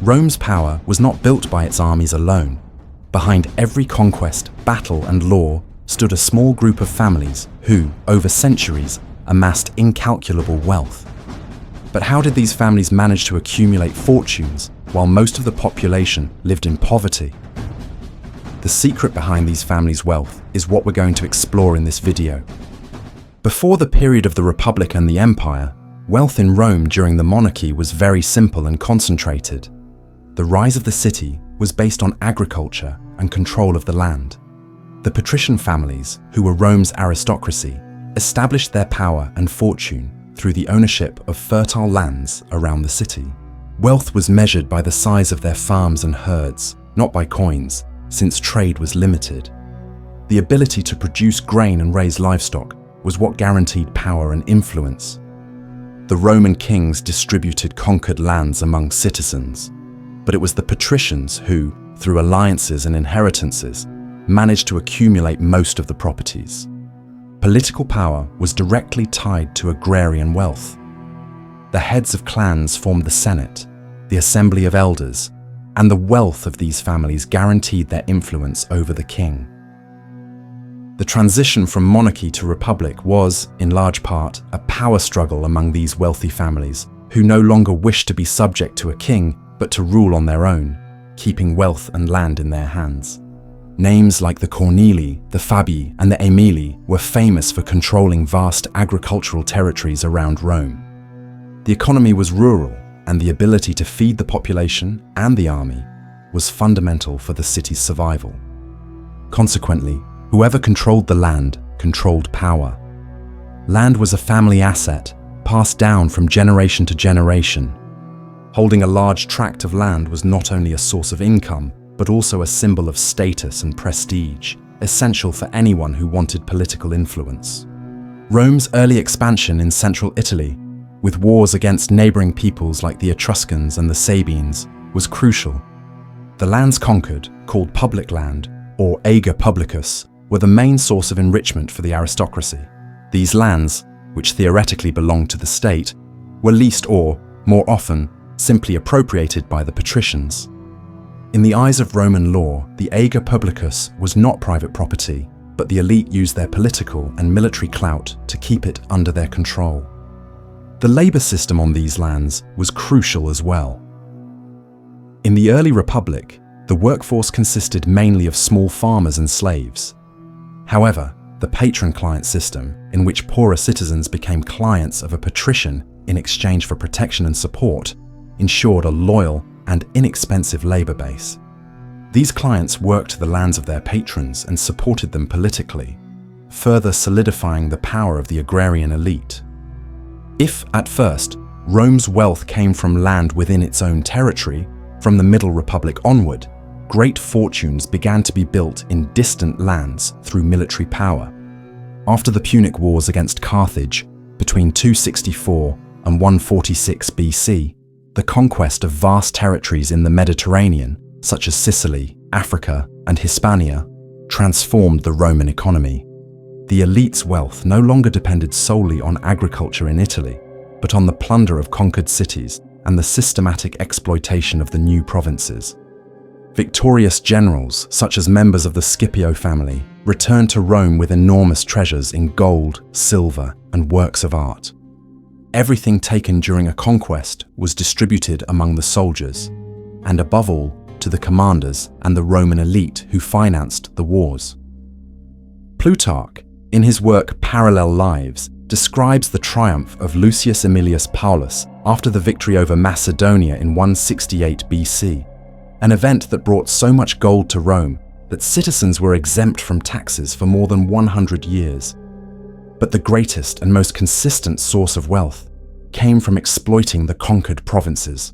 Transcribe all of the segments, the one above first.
Rome's power was not built by its armies alone. Behind every conquest, battle, and law stood a small group of families who, over centuries, amassed incalculable wealth. But how did these families manage to accumulate fortunes while most of the population lived in poverty? The secret behind these families' wealth is what we're going to explore in this video. Before the period of the Republic and the Empire, wealth in Rome during the monarchy was very simple and concentrated. The rise of the city was based on agriculture and control of the land. The patrician families, who were Rome's aristocracy, established their power and fortune through the ownership of fertile lands around the city. Wealth was measured by the size of their farms and herds, not by coins, since trade was limited. The ability to produce grain and raise livestock was what guaranteed power and influence. The Roman kings distributed conquered lands among citizens, but it was the patricians who, through alliances and inheritances, managed to accumulate most of the properties. Political power was directly tied to agrarian wealth. The heads of clans formed the Senate, the Assembly of Elders, and the wealth of these families guaranteed their influence over the king. The transition from monarchy to republic was, in large part, a power struggle among these wealthy families, who no longer wished to be subject to a king, but to rule on their own, keeping wealth and land in their hands. Names like the Cornelii, the Fabii, and the Aemilii were famous for controlling vast agricultural territories around Rome. The economy was rural, and the ability to feed the population and the army was fundamental for the city's survival. Consequently, whoever controlled the land controlled power. Land was a family asset, passed down from generation to generation. Holding a large tract of land was not only a source of income, but also a symbol of status and prestige, essential for anyone who wanted political influence. Rome's early expansion in central Italy, with wars against neighboring peoples like the Etruscans and the Sabines, was crucial. The lands conquered, called public land, or ager publicus, were the main source of enrichment for the aristocracy. These lands, which theoretically belonged to the state, were leased or, more often, simply appropriated by the patricians. In the eyes of Roman law, the ager publicus was not private property, but the elite used their political and military clout to keep it under their control. The labor system on these lands was crucial as well. In the early Republic, the workforce consisted mainly of small farmers and slaves. However, the patron-client system, in which poorer citizens became clients of a patrician in exchange for protection and support, ensured a loyal and inexpensive labor base. These clients worked the lands of their patrons and supported them politically, further solidifying the power of the agrarian elite. If, at first, Rome's wealth came from land within its own territory, from the Middle Republic onward, great fortunes began to be built in distant lands through military power. After the Punic Wars against Carthage, between 264 and 146 BC, the conquest of vast territories in the Mediterranean, such as Sicily, Africa, and Hispania, transformed the Roman economy. The elite's wealth no longer depended solely on agriculture in Italy, but on the plunder of conquered cities and the systematic exploitation of the new provinces. Victorious generals, such as members of the Scipio family, returned to Rome with enormous treasures in gold, silver, and works of art. Everything taken during a conquest was distributed among the soldiers, and above all, to the commanders and the Roman elite who financed the wars. Plutarch, in his work Parallel Lives, describes the triumph of Lucius Aemilius Paulus after the victory over Macedonia in 168 BC, an event that brought so much gold to Rome that citizens were exempt from taxes for more than 100 years. But the greatest and most consistent source of wealth came from exploiting the conquered provinces.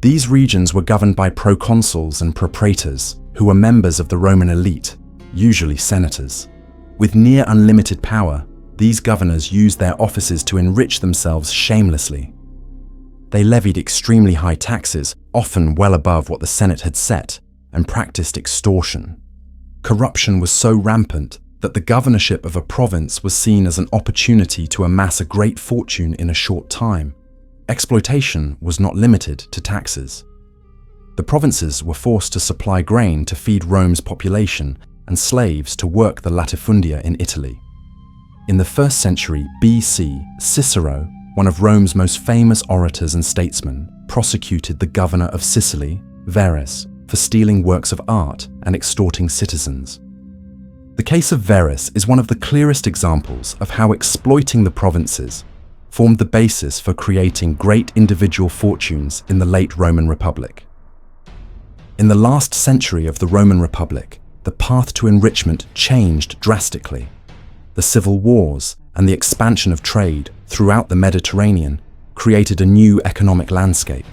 These regions were governed by proconsuls and propraetors, who were members of the Roman elite, usually senators. With near unlimited power, these governors used their offices to enrich themselves shamelessly. They levied extremely high taxes, often well above what the Senate had set, and practiced extortion. Corruption was so rampant that the governorship of a province was seen as an opportunity to amass a great fortune in a short time. Exploitation was not limited to taxes. The provinces were forced to supply grain to feed Rome's population and slaves to work the latifundia in Italy. In the 1st century BC, Cicero, one of Rome's most famous orators and statesmen, prosecuted the governor of Sicily, Verres, for stealing works of art and extorting citizens. The case of Verres is one of the clearest examples of how exploiting the provinces formed the basis for creating great individual fortunes in the late Roman Republic. In the last century of the Roman Republic, the path to enrichment changed drastically. The civil wars and the expansion of trade throughout the Mediterranean created a new economic landscape.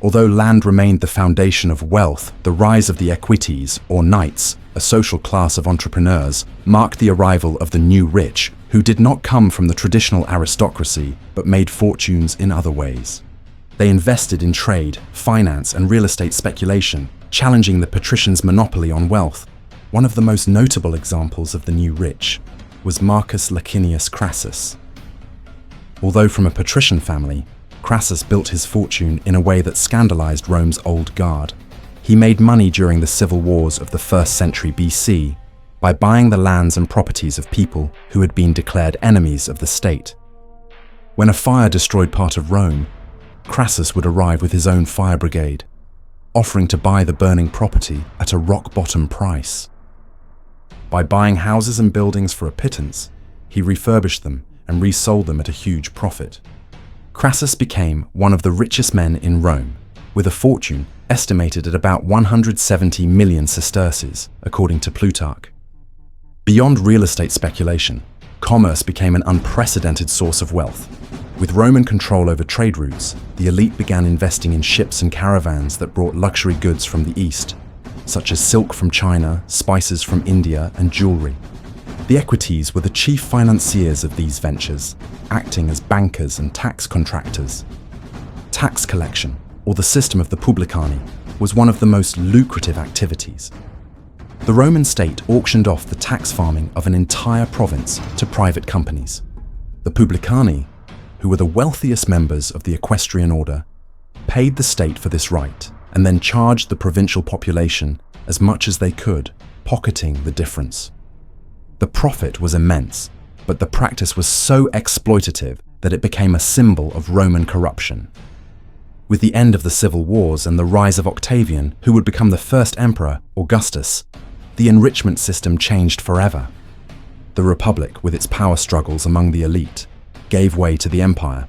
Although land remained the foundation of wealth, the rise of the equites, or knights, a social class of entrepreneurs, marked the arrival of the new rich, who did not come from the traditional aristocracy but made fortunes in other ways. They invested in trade, finance, and real estate speculation, challenging the patricians' monopoly on wealth. One of the most notable examples of the new rich was Marcus Licinius Crassus. Although from a patrician family, Crassus built his fortune in a way that scandalized Rome's old guard. He made money during the civil wars of the 1st century BC by buying the lands and properties of people who had been declared enemies of the state. When a fire destroyed part of Rome, Crassus would arrive with his own fire brigade, offering to buy the burning property at a rock-bottom price. By buying houses and buildings for a pittance, he refurbished them and resold them at a huge profit. Crassus became one of the richest men in Rome, with a fortune estimated at about 170 million sesterces, according to Plutarch. Beyond real estate speculation, commerce became an unprecedented source of wealth. With Roman control over trade routes, the elite began investing in ships and caravans that brought luxury goods from the east, such as silk from China, spices from India, and jewelry. The equites were the chief financiers of these ventures, acting as bankers and tax contractors. Tax collection, or the system of the publicani, was one of the most lucrative activities. The Roman state auctioned off the tax farming of an entire province to private companies. The publicani, who were the wealthiest members of the equestrian order, paid the state for this right and then charged the provincial population as much as they could, pocketing the difference. The profit was immense, but the practice was so exploitative that it became a symbol of Roman corruption. With the end of the civil wars and the rise of Octavian, who would become the first emperor, Augustus, the enrichment system changed forever. The Republic, with its power struggles among the elite, gave way to the empire,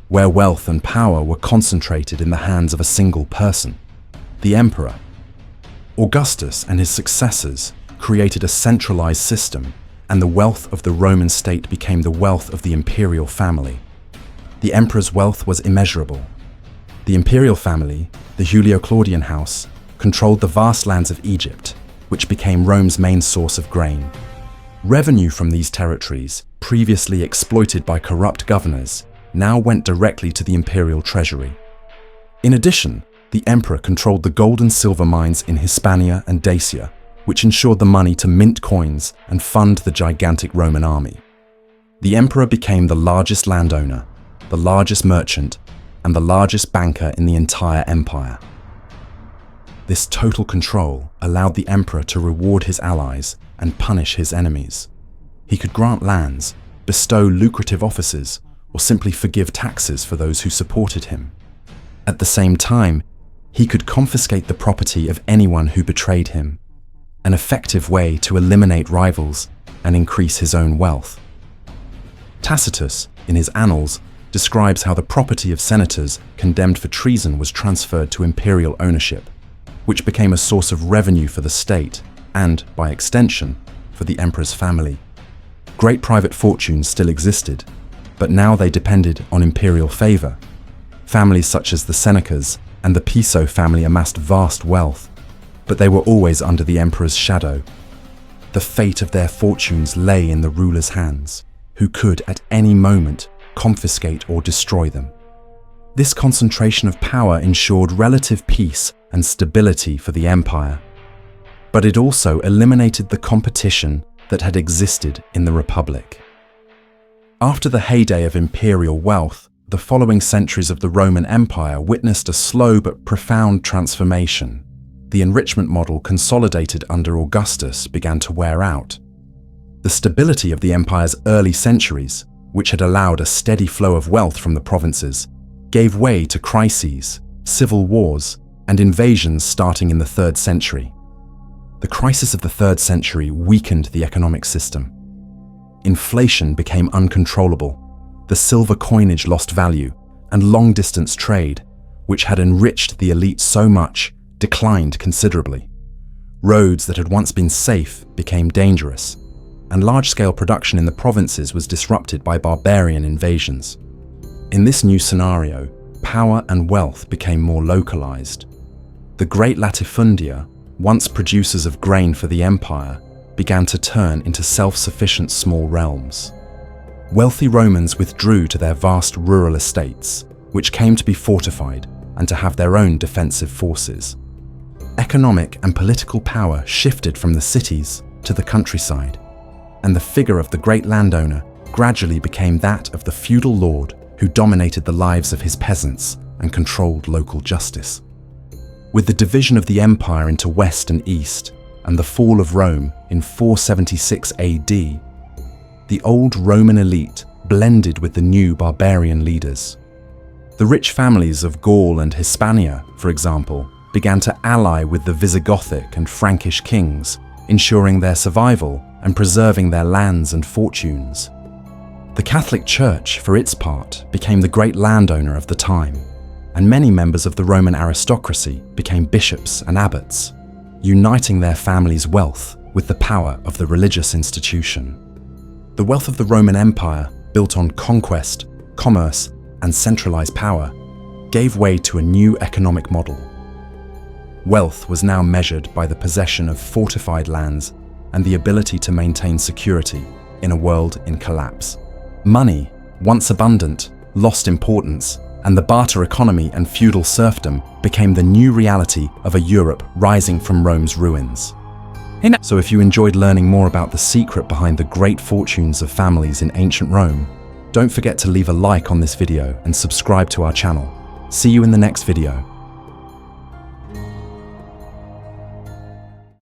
where wealth and power were concentrated in the hands of a single person, the emperor. Augustus and his successors created a centralized system, and the wealth of the Roman state became the wealth of the imperial family. The emperor's wealth was immeasurable. The imperial family, the Julio-Claudian house, controlled the vast lands of Egypt, which became Rome's main source of grain. Revenue from these territories, previously exploited by corrupt governors, now went directly to the imperial treasury. In addition, the emperor controlled the gold and silver mines in Hispania and Dacia, which ensured the money to mint coins and fund the gigantic Roman army. The emperor became the largest landowner, the largest merchant, and the largest banker in the entire empire. This total control allowed the emperor to reward his allies and punish his enemies. He could grant lands, bestow lucrative offices, or simply forgive taxes for those who supported him. At the same time, he could confiscate the property of anyone who betrayed him, an effective way to eliminate rivals and increase his own wealth. Tacitus, in his Annals, describes how the property of senators condemned for treason was transferred to imperial ownership, which became a source of revenue for the state and, by extension, for the emperor's family. Great private fortunes still existed, but now they depended on imperial favor. Families such as the Senecas and the Piso family amassed vast wealth, but they were always under the emperor's shadow. The fate of their fortunes lay in the ruler's hands, who could at any moment confiscate or destroy them. This concentration of power ensured relative peace and stability for the empire, but it also eliminated the competition that had existed in the Republic. After the heyday of imperial wealth, The following centuries of the Roman Empire witnessed a slow but profound transformation. The enrichment model consolidated under Augustus began to wear out. The stability of the empire's early centuries, which had allowed a steady flow of wealth from the provinces, gave way to crises, civil wars, and invasions starting in the 3rd century. The crisis of the 3rd century weakened the economic system. Inflation became uncontrollable, the silver coinage lost value, and long-distance trade, which had enriched the elite so much, declined considerably. Roads that had once been safe became dangerous, and large-scale production in the provinces was disrupted by barbarian invasions. In this new scenario, power and wealth became more localized. The great latifundia, once producers of grain for the empire, began to turn into self-sufficient small realms. Wealthy Romans withdrew to their vast rural estates, which came to be fortified and to have their own defensive forces. Economic and political power shifted from the cities to the countryside, and the figure of the great landowner gradually became that of the feudal lord who dominated the lives of his peasants and controlled local justice. With the division of the empire into west and east, and the fall of Rome in 476 AD, the old Roman elite blended with the new barbarian leaders. The rich families of Gaul and Hispania, for example, began to ally with the Visigothic and Frankish kings, ensuring their survival and preserving their lands and fortunes. The Catholic Church, for its part, became the great landowner of the time, and many members of the Roman aristocracy became bishops and abbots, uniting their families' wealth with the power of the religious institution. The wealth of the Roman Empire, built on conquest, commerce, and centralized power, gave way to a new economic model. Wealth was now measured by the possession of fortified lands and the ability to maintain security in a world in collapse. Money, once abundant, lost importance, and the barter economy and feudal serfdom became the new reality of a Europe rising from Rome's ruins. So if you enjoyed learning more about the secret behind the great fortunes of families in ancient Rome, don't forget to leave a like on this video and subscribe to our channel. See you in the next video.